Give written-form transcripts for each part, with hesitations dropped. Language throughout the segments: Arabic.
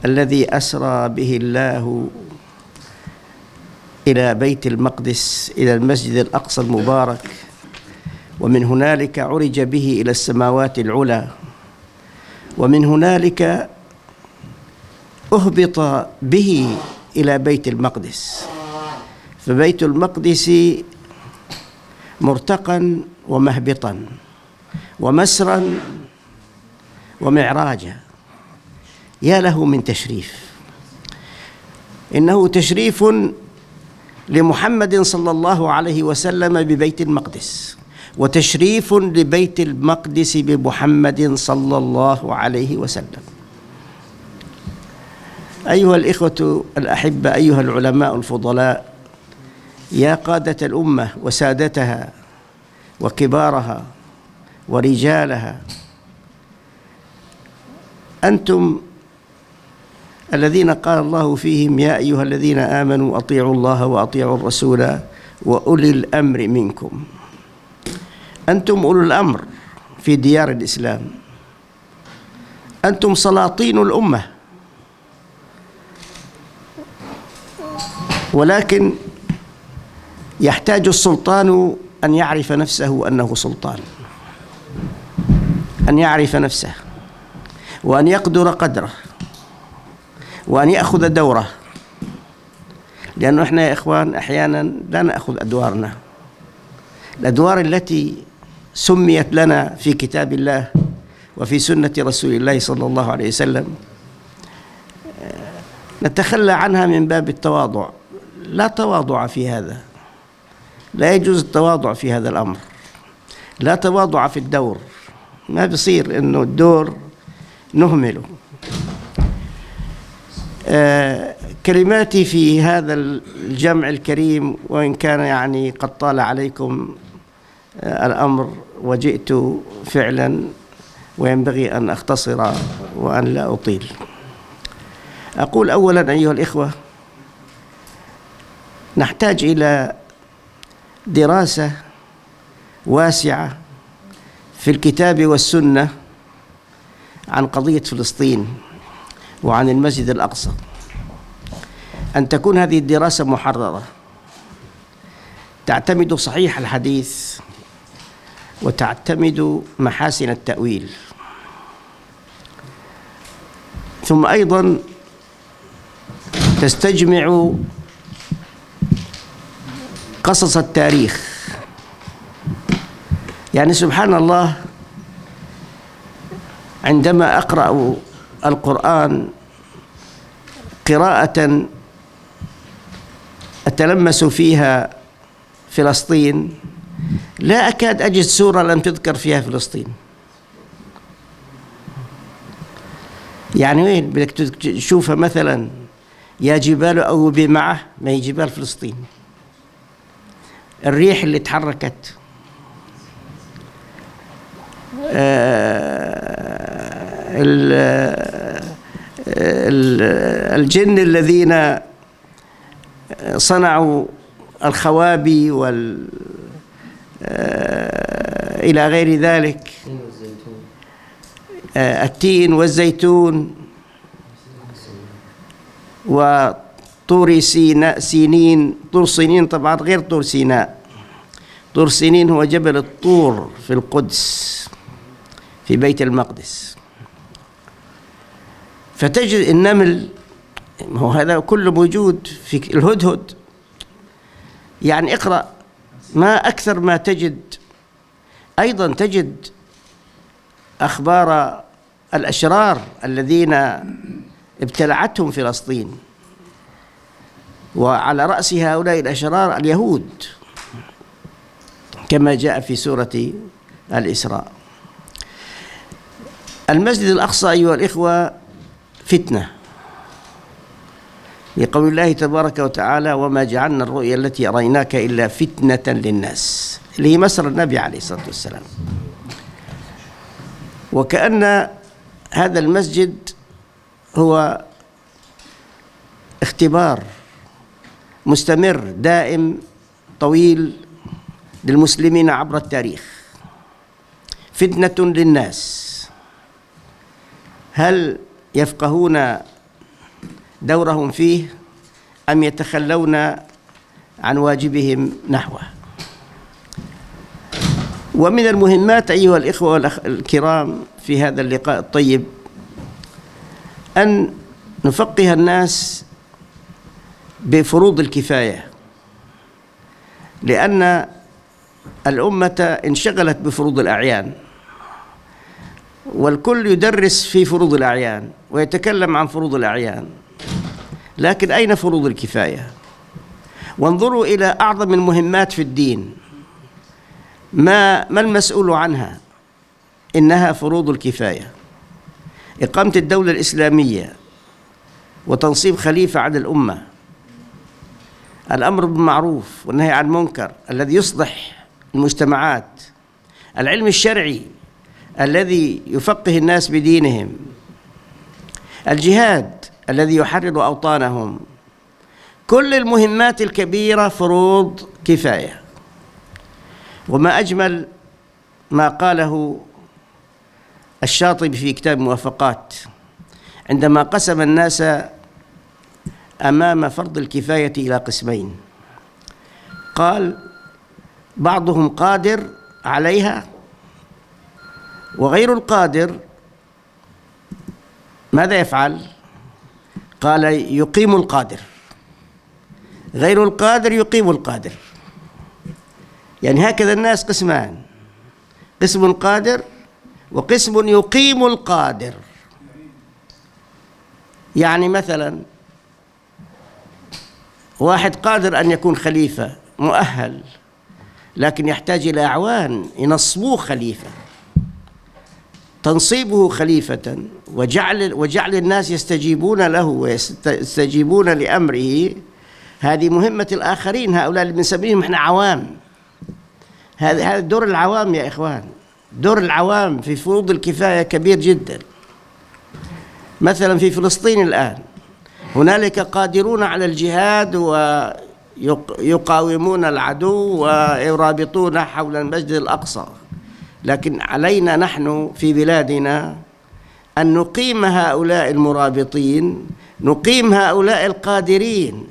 الذي أسرى به الله إلى بيت المقدس، إلى المسجد الأقصى المبارك، ومن هنالك عرج به إلى السماوات العلى، ومن هنالك أهبط به إلى بيت المقدس. فبيت المقدس مرتقا ومهبطا ومسرا ومعراجا، يا له من تشريف. إنه تشريف لمحمد صلى الله عليه وسلم ببيت المقدس، وتشريف لبيت المقدس بمحمد صلى الله عليه وسلم. أيها الإخوة الأحبة، أيها العلماء الفضلاء، يا قادة الأمة وسادتها وكبارها ورجالها، أنتم الذين قال الله فيهم: يا أيها الذين آمنوا أطيعوا الله وأطيعوا الرسول وأولي الأمر منكم. أنتم أولو الأمر في ديار الإسلام، أنتم سلاطين الأمة، ولكن يحتاج السلطان أن يعرف نفسه أنه سلطان، أن يعرف نفسه، وأن يقدر قدره، وأن يأخذ دوره. لأنه إحنا يا إخوان أحيانا لا نأخذ أدوارنا، الأدوار التي سميت لنا في كتاب الله وفي سنة رسول الله صلى الله عليه وسلم، نتخلى عنها من باب التواضع. لا تواضع في هذا، لا يجوز التواضع في هذا الأمر، لا تواضع في الدور. ما بصير إنه الدور نهمله. كلماتي في هذا الجمع الكريم، وإن كان يعني قد طال عليكم الأمر وجئت فعلا، وينبغي أن أختصر وأن لا أطيل. أقول أولا أيها الإخوة، نحتاج إلى دراسة واسعة في الكتاب والسنة عن قضية فلسطين وعن المسجد الأقصى، أن تكون هذه الدراسة محررة، تعتمد صحيح الحديث وتعتمد محاسن التأويل، ثم أيضا تستجمع قصص التاريخ. يعني سبحان الله، عندما أقرأ القرآن قراءة أتلمس فيها فلسطين، لا أكاد أجد سورة لم تذكر فيها فلسطين. يعني وين بدك تشوفها؟ مثلا يا جبال أوبي معه، ما هي جبال فلسطين. الريح اللي تحركت، الجن الذين صنعوا الخوابي إلى غير ذلك، التين والزيتون، وطور سينين. طور سينين طبعا غير طور سيناء. طور سينين هو جبل الطور في القدس في بيت المقدس. فتجد النمل، هو هذا كله موجود في الهدهد. يعني اقرأ ما أكثر ما تجد. أيضا تجد أخبار الأشرار الذين ابتلعتهم فلسطين، وعلى رأس هؤلاء الأشرار اليهود، كما جاء في سورة الإسراء. المسجد الأقصى أيها الإخوة فتنة، لقول الله تبارك وتعالى: وما جعلنا الرؤيا التي أريناك إلا فتنة للناس، اللي هي مسر النبي عليه الصلاة والسلام. وكأن هذا المسجد هو اختبار مستمر دائم طويل للمسلمين عبر التاريخ، فتنة للناس. هل يفقهون دورهم فيه أم يتخلون عن واجبهم نحوه. ومن المهمات أيها الإخوة الكرام في هذا اللقاء الطيب أن نفقه الناس بفروض الكفاية، لأن الأمة انشغلت بفروض الأعيان، والكل يدرس في فروض الأعيان ويتكلم عن فروض الأعيان، لكن أين فروض الكفاية؟ وانظروا إلى أعظم المهمات في الدين، ما المسؤول عنها؟ إنها فروض الكفاية. إقامة الدولة الإسلامية وتنصيب خليفة على الأمة، الأمر بالمعروف والنهي عن المنكر الذي يصلح المجتمعات، العلم الشرعي الذي يفقه الناس بدينهم، الجهاد الذي يحرر أوطانهم. كل المهمات الكبيرة فروض كفاية. وما أجمل ما قاله الشاطبي في كتاب موافقات عندما قسم الناس أمام فرض الكفاية إلى قسمين، قال: بعضهم قادر عليها، وغير القادر ماذا يفعل؟ قال: يقيم القادر. غير القادر يقيم القادر. يعني هكذا الناس قسمان: قسم قادر وقسم يقيم القادر. يعني مثلا واحد قادر أن يكون خليفة مؤهل، لكن يحتاج إلى أعوان ينصبوه خليفة. تنصيبه خليفة وجعل الناس يستجيبون له ويستجيبون لأمره، هذه مهمة الآخرين، هؤلاء اللي بنسميهم احنا عوام. هذا دور العوام يا إخوان، دور العوام في فروض الكفاية كبير جدا. مثلا في فلسطين الآن هنالك قادرون على الجهاد ويقاومون العدو ويرابطون حول المسجد الأقصى، لكن علينا نحن في بلادنا أن نقيم هؤلاء المرابطين، نقيم هؤلاء القادرين،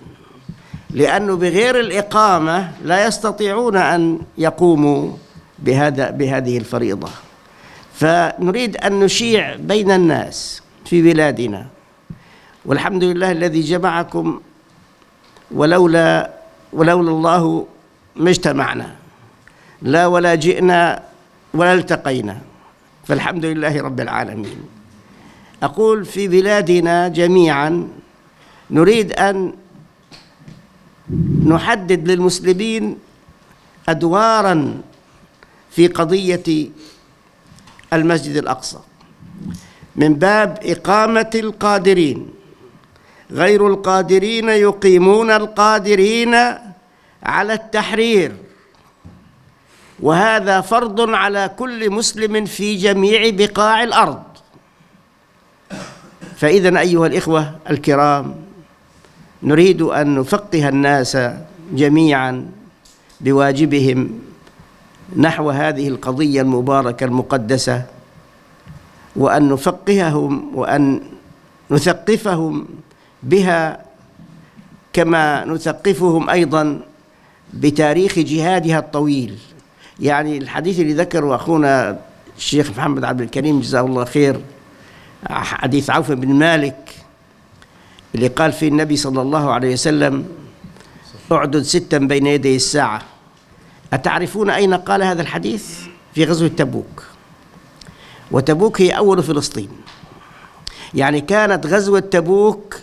لأنه بغير الإقامة لا يستطيعون أن يقوموا بهذه الفريضة. فنريد أن نشيع بين الناس في بلادنا، والحمد لله الذي جمعكم، ولولا الله ما اجتمعنا، لا ولا جئنا ولا التقينا، فالحمد لله رب العالمين. أقول في بلادنا جميعا نريد أن نحدد للمسلمين أدوارا في قضية المسجد الأقصى من باب إقامة القادرين. غير القادرين يقيمون القادرين على التحرير، وهذا فرض على كل مسلم في جميع بقاع الأرض. فإذا أيها الإخوة الكرام، نريد أن نفقه الناس جميعا بواجبهم نحو هذه القضية المباركة المقدسة، وأن نفقههم وأن نثقفهم بها كما نثقفهم أيضا بتاريخ جهادها الطويل. يعني الحديث اللي ذكره أخونا الشيخ محمد عبد الكريم جزاه الله خير، حديث عوف بن مالك اللي قال فيه النبي صلى الله عليه وسلم: اعدد 6 بين يدي الساعة. أتعرفون أين قال هذا الحديث؟ في غزوة تبوك. وتبوك هي أول فلسطين، يعني كانت غزوة تبوك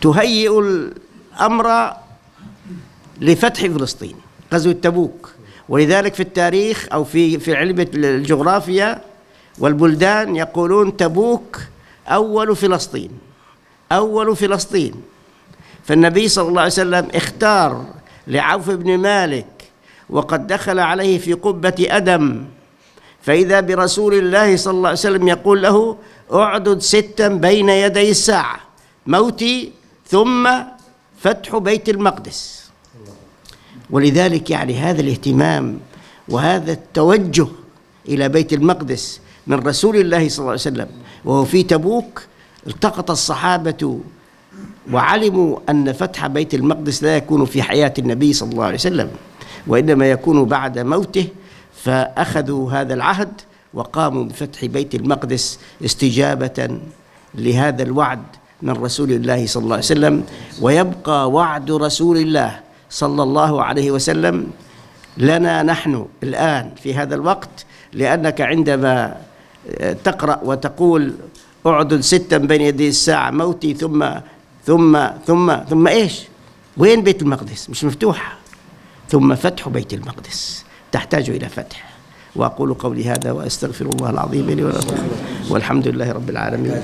تهيئ الأمر لفتح فلسطين، غزوة تبوك. ولذلك في التاريخ أو في علم الجغرافيا والبلدان يقولون تبوك أول فلسطين، أول فلسطين. فالنبي صلى الله عليه وسلم اختار لعوف بن مالك وقد دخل عليه في قبة أدم، فإذا برسول الله صلى الله عليه وسلم يقول له: اعدد 6 بين يدي الساعة، موتي ثم فتح بيت المقدس. ولذلك يعني هذا الاهتمام وهذا التوجه إلى بيت المقدس من رسول الله صلى الله عليه وسلم وهو في تبوك التقط الصحابة وعلموا أن فتح بيت المقدس لا يكون في حياة النبي صلى الله عليه وسلم، وإنما يكون بعد موته، فأخذوا هذا العهد وقاموا بفتح بيت المقدس استجابة لهذا الوعد من رسول الله صلى الله عليه وسلم. ويبقى وعد رسول الله صلى الله عليه وسلم لنا نحن الآن في هذا الوقت، لأنك عندما تقرأ وتقول أعدل 6 بين يدي الساعة موتي ثم إيش؟ وين بيت المقدس؟ مش مفتوحة. ثم فتح بيت المقدس تحتاج إلى فتح. وأقول قولي هذا وأستغفر الله العظيم لي ولكم، والحمد لله رب العالمين.